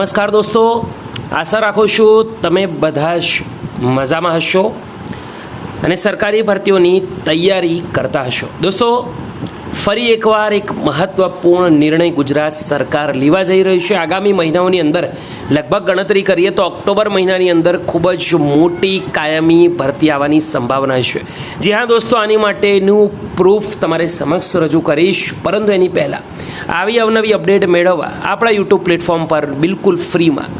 નમસ્કાર દોસ્તો, આશા રાખું છું તમે બધા જ મજામાં હશો અને સરકારી ભરતીઓની તૈયારી કરતા હશો. દોસ્તો, ફરી એકવાર એક મહત્વપૂર્ણ નિર્ણય ગુજરાત સરકાર લેવા જઈ રહી છે. આગામી મહિનાઓની અંદર લગભગ ગણતરી કરીએ તો ઓક્ટોબર મહિનાની અંદર ખૂબ જ મોટી કાયમી ભરતી આવવાની સંભાવના છે. જી હા દોસ્તો, આની માટેનું પ્રૂફ તમારે સમક્ષ રજૂ કરીશ, પરંતુ એની પહેલાં આવી અવનવી અપડેટ મેળવવા આપણા યુટ્યુબ પ્લેટફોર્મ પર બિલકુલ ફ્રીમાં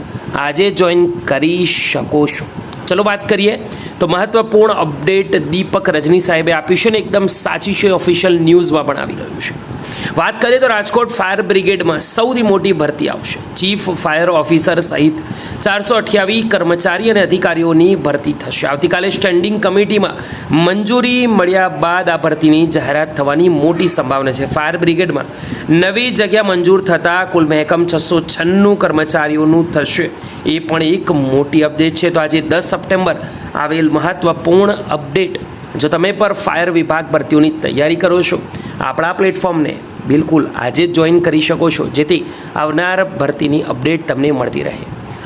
આજે જોઈન કરી શકો છો. ચલો વાત કરીએ તો મહત્વપૂર્ણ અપડેટ દીપક રજની સાહેબે આપી છે ને એકદમ સાચી છે, ઓફિશિયલ ન્યૂઝમાં પણ આવી ગયું છે. વાત કરીએ તો રાજકોટ ફાયર બ્રિગેડમાં સૌથી મોટી ભરતી આવશે. ચીફ ફાયર ઓફિસર સહિત 428 કર્મચારી અને અધિકારીઓની ભરતી થશે. આવતીકાલે સ્ટેન્ડિંગ કમિટીમાં મંજૂરી મળ્યા બાદ આ ભરતીની જાહેરાત થવાની મોટી સંભાવના છે. ફાયર બ્રિગેડમાં નવી જગ્યા મંજૂર થતાં કુલ મહેકમ 696 કર્મચારીઓનું થશે. એ પણ એક મોટી અપડેટ છે. તો આજે 10 સપ્ટેમ્બર આવેલ મહત્વપૂર્ણ અપડેટ, જો તમે પર ફાયર વિભાગ ભરતીઓની તૈયારી કરો છો, આપણા પ્લેટફોર્મને બિલકુલ આજે જ જોઈન કરી શકો છો, જેથી આવનાર ભરતીની અપડેટ તમને મળતી રહે.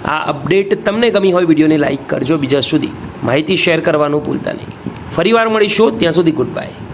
આ અપડેટ તમને ગમી હોય વિડીયોને લાઇક કરજો, બીજા સુધી માહિતી શેર કરવાનું ભૂલતા નહીં. ફરીવાર મળીશું, ત્યાં સુધી ગુડ બાય.